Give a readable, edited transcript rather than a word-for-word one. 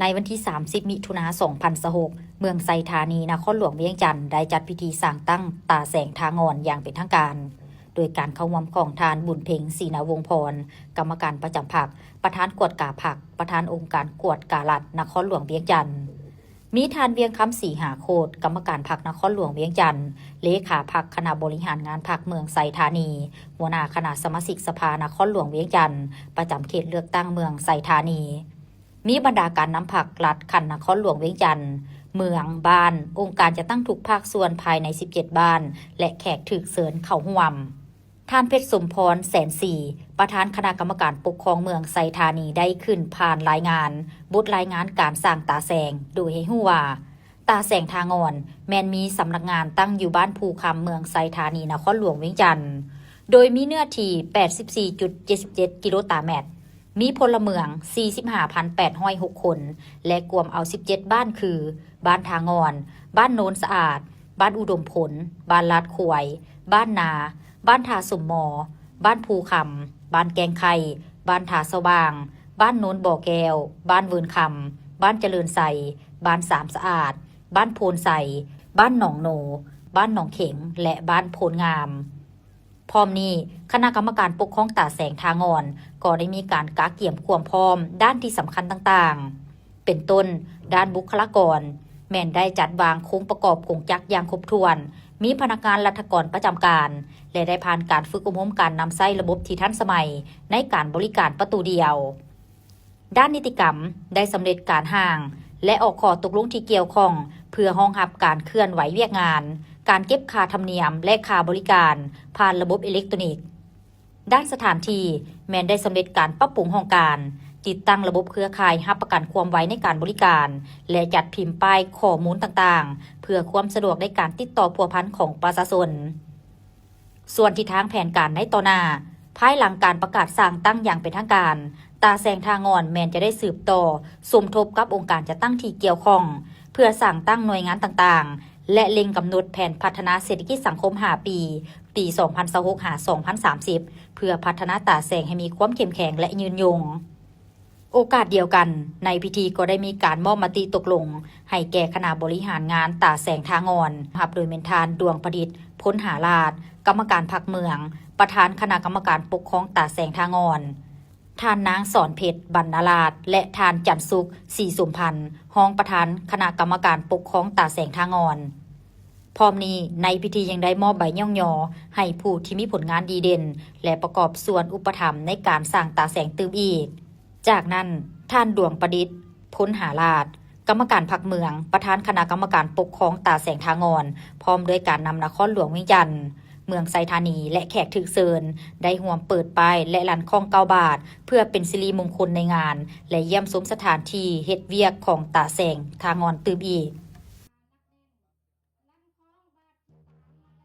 ในวันที่ 30 มิถุนายน 2026 เมืองไซธานีนครหลวงเวียงจันทน์ได้จัดพิธีสร้างตั้งตาแสงทางอนอย่างเป็นทางการ โดยการเข้าร่วมของทานบุญเพ็งศรีนวงศ์พร กรรมการประจำพรรค ประธานกวดกาพรรค ประธานองค์การกวดการัฐนครหลวงเวียงจันทน์มีทานเวียงคำศรีหาโคตรกรรมการพรรคนครหลวงเวียงจันทน์เลขาพรรคคณะบริหารงานพรรคเมืองไซธานี หัวหน้าคณะสมาชิกสภานครหลวงเวียงจันทน์ประจำเขตเลือกตั้งเมืองไซธานีมีบรรดาการนำผักลัดขันนครหลวงเวียงจันทน์เมืองบ้านองค์การจะตั้งทุกภาคส่วนภายใน 17 บ้านและแขกถึกเสริญเข้าร่วมท่านเพชรสมพรแสนศรีประธานคณะกรรมการปกครองเมืองไซธานีได้ขึ้นผ่านรายงานบทรายงานการสร้างตาแสงโดยให้ฮู้ว่าตาแสงทางอนแมนมีสำนักงานตั้งอยู่บ้านภูคำเมืองไซธานีนครหลวงเวียงจันทน์โดยมีเนื้อที่ 84.77 กิโลตารเมตรมีพลเมือง 45,806 คนและกวมเอา 17 บ้านคือ บ้านทางอนบ้านโนนสะอาด บ้านอุดมผล บ้านลาดขวย บ้านนา บ้านทาสมมอ บ้านภูคำ บ้านแกงไข่ บ้านทาสว่าง บ้านโนนบ่อแก้ว บ้านเวินคำ บ้านเจริญใส บ้านสามสะอาด บ้านโพนใส บ้านหนองโหน บ้านหนองเข็ง และบ้านโพนงามพร้อมนี้คณะกรรมการปกครองตาแสงทางอนก็ได้มีการกะเกี่ยมความพร้อมด้านที่สำคัญต่างๆเป็นต้นด้านบุคลากรแม่นได้จัดวางโครงประกอบโครงจักรอย่างครบถ้วนมีพนักงานรัฐกรประจำการและได้ผ่านการฝึกอบรมการนำใช้ระบบที่ทันสมัยในการบริการประตูเดียวด้านนิติกรรมได้สำเร็จการห่างและออกข้อตกลงที่เกี่ยวข้องเพื่อรองรับการเคลื่อนไหวเวียกงานการเก็บค่าธรรมเนียมและค่าบริการผ่านระบบอิเล็กทรอนิกส์ด้านสถานที่แม้นได้สำเร็จการปรับปรุงห้องการติดตั้งระบบเครือข่ายรับประกันความไวในการบริการและจัดพิมพ์ป้ายข้อมูลต่างๆเพื่อความสะดวกในการติดต่อพัวพันของประชาชนส่วนทิศทางแผนการในต่อหน้าภายหลังการประกาศสร้างตั้งอย่างเป็นทางการตาแสงทางอนแม้นจะได้สืบต่อสมทบกับองค์การจัดตั้งที่เกี่ยวข้องเพื่อสร้างตั้งหน่วยงานต่างๆและเล็งกำหนดแผนพัฒนาเศรษฐกิจสังคม5 ปี 2026-2030 เพื่อพัฒนาตาแสงให้มีความเข้มแข็งและยืนยงโอกาสเดียวกันในพิธีก็ได้มีการมอบมติตกลงให้แก่คณะบริหารงานตาแสงทางอนรับโดยเมนทานดวงประดิษฐ์พ้นหาลาดกรรมการพรรคเมืองประธานคณะกรรมการปกครองตาแสงทางอนท่านนางสอนเพชรบรรณราชและท่านจันทร์สุขศรีสมพันธ์รองประธานคณะกรรมการปกครองตาแสงทางอนพร้อมนี้ในพิธียังได้มอบใบย่องยอให้ผู้ที่มีผลงานดีเด่นและประกอบส่วนอุปถัมภ์ในการสร้างตาแสงตื่มอีกจากนั้นท่านดวงประดิษฐ์พ้นหาลาดกรรมการพรรคเมืองประธานคณะกรรมการปกครองตาแสงทางอนพร้อมด้วยการนำนครหลวงเวียงจันทน์เมืองไซธานีและแขกถึกเชิญได้ร่วมเปิดป้ายและลั่นข้อง9 บาทเพื่อเป็นสิริมงคลในงานและเยี่ยมชมสถานที่เฮ็ดเวียกของตาแสงทางอนตื่มอีก